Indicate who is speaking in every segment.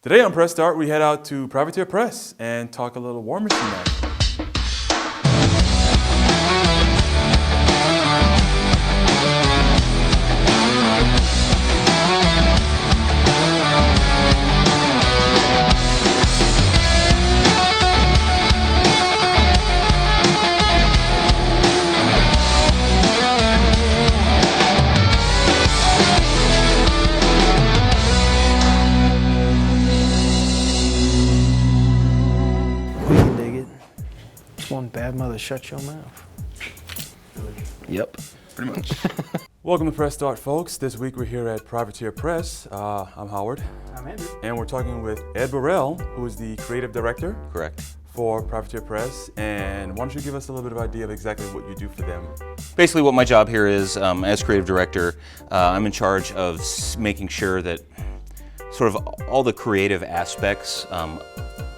Speaker 1: Today on Press Start, we head out to Privateer Press and talk a little War Machine action.
Speaker 2: One bad mother shut your mouth. Yep.
Speaker 1: Pretty much. Welcome to Press Start, folks. This week we're here at Privateer Press. I'm Howard.
Speaker 2: I'm Andrew.
Speaker 1: And we're talking with Ed Burrell, who is the creative director.
Speaker 3: Correct.
Speaker 1: For Privateer Press. And why don't you give us a little bit of idea of exactly what you do for them?
Speaker 3: Basically what my job here is, as creative director, I'm in charge of making sure that sort of all the creative aspects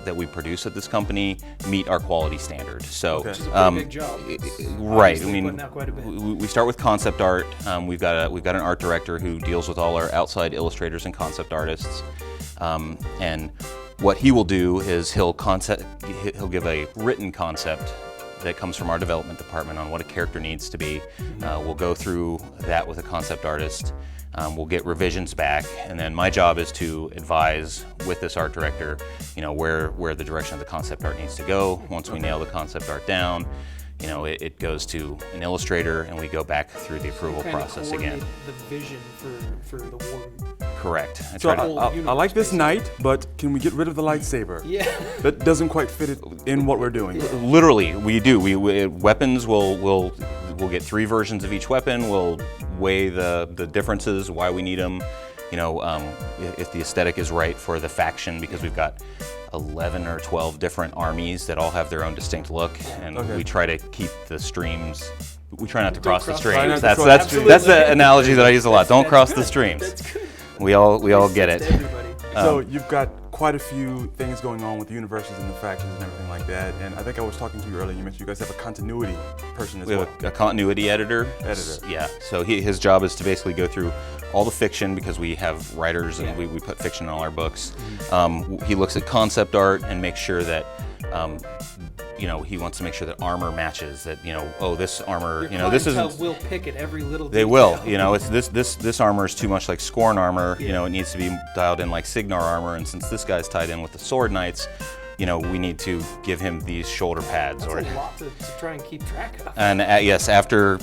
Speaker 3: that we produce at this company meet our quality standard. So,
Speaker 2: which is a pretty big job.
Speaker 3: Right. I mean,
Speaker 2: quite a bit.
Speaker 3: we start with concept art. We've got an art director who deals with all our outside illustrators and concept artists. And what he will do is he'll give a written concept that comes from our development department on what a character needs to be. We'll go through that with a concept artist. We'll get revisions back, and then my job is to advise with this art director, you know, where the direction of the concept art needs to go. Once we nail the concept art down, you know, it goes to an illustrator, and we go back through the approval process again.
Speaker 2: The vision for the war.
Speaker 3: Correct.
Speaker 1: So I like this knight, but can we get rid of the lightsaber?
Speaker 2: Yeah.
Speaker 1: That doesn't quite fit it in what we're doing.
Speaker 3: Literally, we do. Weapons we'll get 3 versions of each weapon. We'll weigh the differences, why we need them. You know, if the aesthetic is right for the faction, because we've got 11 or 12 different armies that all have their own distinct look, and we try to keep the streams. We try not to cross the streams. That's the analogy that I use a lot. Don't cross the streams.
Speaker 2: That's good.
Speaker 3: We all get it.
Speaker 1: So you've got quite a few things going on with the universes and the factions and everything like that. And I think I was talking to you earlier. You mentioned you guys have a continuity person as well.
Speaker 3: We have a continuity editor. Yeah. So his job is to basically go through all the fiction, because we have writers and we put fiction in all our books. He looks at concept art and makes sure that you know, he wants to make sure that armor matches. That, you know, oh, this armor, you know, this isn't.
Speaker 2: Will pick at every little detail.
Speaker 3: They will. You know, it's this armor is too much like Scorn armor. You know, it needs to be dialed in like Signar armor. And since this guy's tied in with the Sword Knights, you know, we need to give him these shoulder pads.
Speaker 2: That's a lot to try and keep track of.
Speaker 3: And yes, after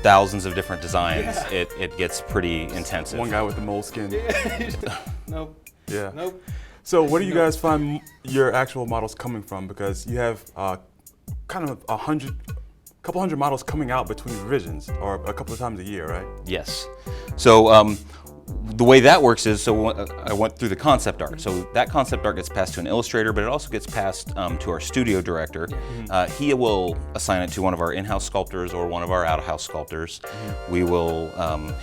Speaker 3: thousands of different designs, it gets pretty intensive.
Speaker 1: One guy with the moleskin.
Speaker 2: Nope.
Speaker 1: Yeah.
Speaker 2: Nope.
Speaker 1: So where do you guys find your actual models coming from? Because you have kind of a couple hundred models coming out between revisions, or a couple of times a year, right?
Speaker 3: Yes. So the way that works is, so I went through the concept art. So that concept art gets passed to an illustrator, but it also gets passed to our studio director. He will assign it to one of our in-house sculptors or one of our out-of-house sculptors. We will,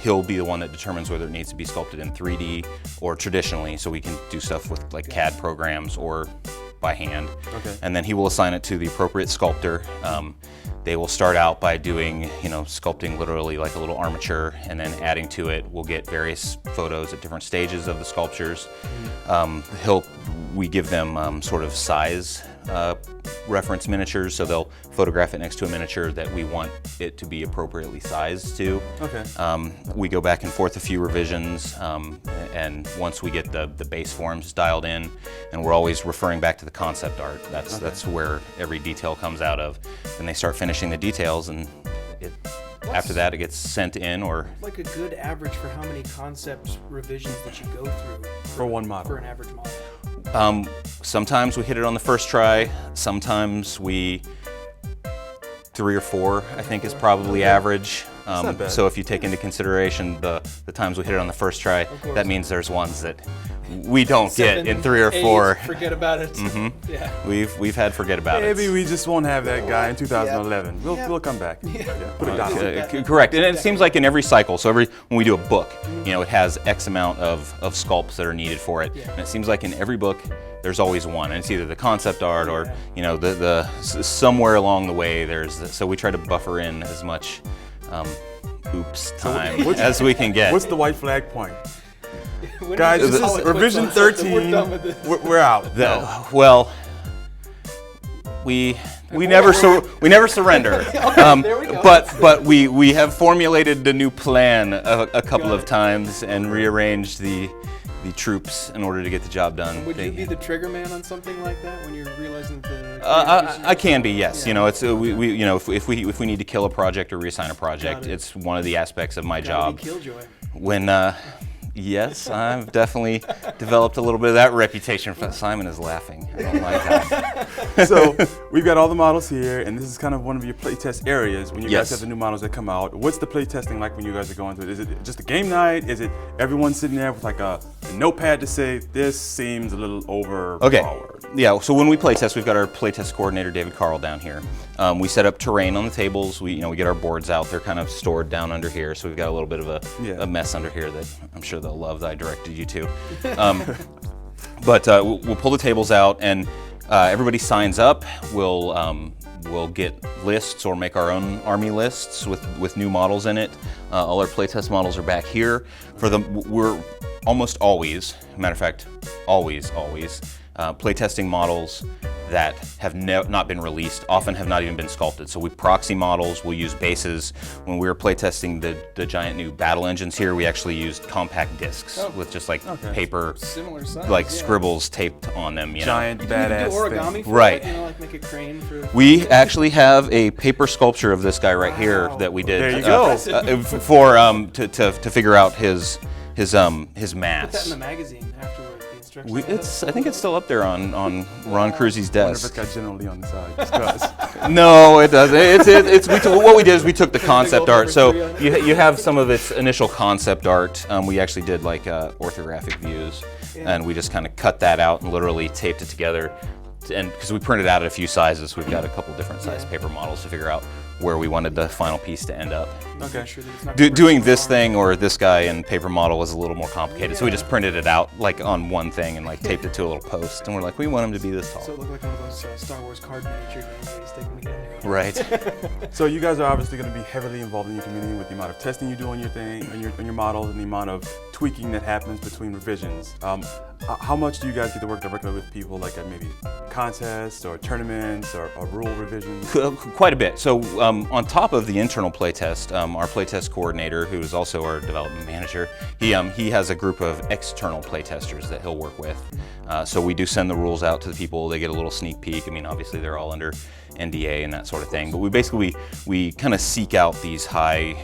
Speaker 3: he'll be the one that determines whether it needs to be sculpted in 3D or traditionally, so we can do stuff with like CAD programs or by hand. And then he will assign it to the appropriate sculptor. They will start out by doing, you know, sculpting literally like a little armature, and then adding to it. We'll get various photos at different stages of the sculptures. We give them sort of size reference miniatures, so they'll photograph it next to a miniature that we want it to be appropriately sized to. We go back and forth a few revisions, and once we get the base forms dialed in, and we're always referring back to the concept art. That's where every detail comes out of. And they start finishing the details, and after that it gets sent in. Or
Speaker 2: like a good average for how many concept revisions that you go through
Speaker 1: for one model,
Speaker 2: for an average model?
Speaker 3: Sometimes we hit it on the first try. Sometimes 3 or 4, I think, is probably average. So if you take into consideration the times we hit it on the first try, that means there's ones that we don't get in 3 or 4.
Speaker 2: Forget about it. Yeah.
Speaker 3: We've had forget about it.
Speaker 1: Maybe we just won't have that guy in 2011. We'll come back. Put a dot on it.
Speaker 3: Correct. And it seems like in every cycle, so when we do a book, you know, it has X amount of sculpts that are needed for it. And it seems like in every book, there's always one, and it's either the concept art or, you know, the somewhere along the way so we try to buffer in as much oops time as we can get.
Speaker 1: What's the white flag point? Guys, this is revision 13. We're out.
Speaker 3: Well, we never surrender.
Speaker 2: There we go.
Speaker 3: But we have formulated the new plan a couple of times and rearranged the troops in order to get the job done.
Speaker 4: Would you be the trigger man on something like that when you're realizing the?
Speaker 3: I can be, yes.
Speaker 4: Yeah.
Speaker 3: You know, it's we you know if we need to kill a project or reassign a project, it's one of the aspects of my job.
Speaker 4: Killjoy.
Speaker 3: When yes, I've definitely developed a little bit of that reputation. Simon is laughing. I don't like that.
Speaker 1: So we've got all the models here, and this is kind of one of your playtest areas when you
Speaker 3: Yes.
Speaker 1: guys have the new models that come out. What's the playtesting like when you guys are going through it? Is it just a game night? Is it everyone sitting there with like a notepad to say, this seems a little overpowered?
Speaker 3: Okay. Yeah, so when we playtest, we've got our playtest coordinator, David Carl, down here. We set up terrain on the tables. We get our boards out. They're kind of stored down under here, so we've got a little bit of a mess under here that I'm sure they'll love that I directed you to. But we'll pull the tables out, and everybody signs up. We'll get lists or make our own army lists with new models in it. All our playtest models are back here. We're almost always, matter of fact, always, playtesting models that have not been released, often have not even been sculpted. So we proxy models, we'll use bases. When we were playtesting the giant new battle engines here, we actually used compact discs with just like paper,
Speaker 4: Similar size.
Speaker 3: like scribbles taped on them. You know?
Speaker 1: Giant
Speaker 4: Did you
Speaker 1: badass
Speaker 4: do origami
Speaker 1: thing.
Speaker 4: for
Speaker 3: Right.
Speaker 4: it? You know, like make a crane for.
Speaker 3: We actually have a paper sculpture of this guy right here that we did.
Speaker 1: There you go.
Speaker 3: For to figure out his mass.
Speaker 4: Put that in the magazine afterward. The instructions.
Speaker 3: I think it's still up there on Ron Cruzy's
Speaker 1: I wonder if it's
Speaker 3: desk.
Speaker 1: got General Lee on the side. Just 'cause.
Speaker 3: No, it doesn't. What we did is we took the concept art. So you have some of its initial concept art. We actually did like orthographic views, and we just kind of cut that out and literally taped it together. And because we printed out a few sizes, we've got a couple different size paper models to figure out where we wanted the final piece to end up.
Speaker 1: Okay.
Speaker 4: Sure that it's not
Speaker 3: Doing this thing or this guy in paper model was a little more complicated, so we just printed it out like on one thing and like taped it to a little post, and we're like, we want him to be this
Speaker 4: So
Speaker 3: tall.
Speaker 4: it looked like one of those Star Wars card miniature games. They just stick them together.
Speaker 3: Right.
Speaker 1: So you guys are obviously going to be heavily involved in your community with the amount of testing you do on your thing, on your models, and the amount of tweaking that happens between revisions. How much do you guys get to work directly with people, like at maybe contests or tournaments or rule revisions?
Speaker 3: Quite a bit. So on top of the internal playtest, our playtest coordinator, who is also our development manager, he has a group of external playtesters that he'll work with. So we do send the rules out to the people. They get a little sneak peek. I mean, obviously they're all under NDA and that sort of thing. But we basically we kind of seek out these high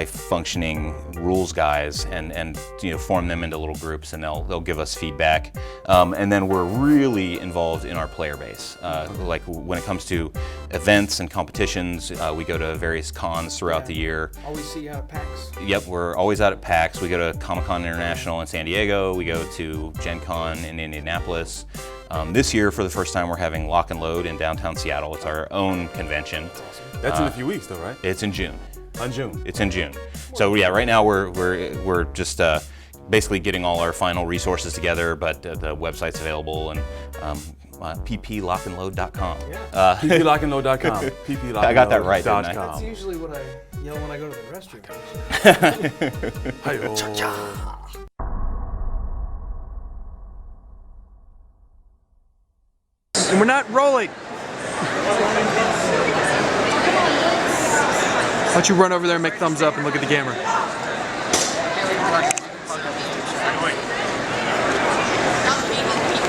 Speaker 3: functioning rules guys and form them into little groups, and they'll give us feedback, and then we're really involved in our player base. Like when it comes to events and competitions, we go to various cons throughout the year.
Speaker 4: Always see you out at PAX.
Speaker 3: Yep, we're always out at PAX. We go to Comic-Con International in San Diego. We go to Gen Con in Indianapolis. This year, for the first time, we're having Lock and Load in downtown Seattle. It's our own convention.
Speaker 1: That's in a few weeks, though, right?
Speaker 3: It's in June.
Speaker 1: On June.
Speaker 3: It's in June. So yeah, right now we're just basically getting all our final resources together, but the website's available, and pplockandload.com.
Speaker 1: pplockandload.com. pplockandload.com.
Speaker 3: I got that right, didn't I?
Speaker 4: That's usually what I yell when I go to the restroom. Actually.
Speaker 1: Hi-yo.
Speaker 2: And we're not rolling. Why don't you run over there and make thumbs up and look at the camera?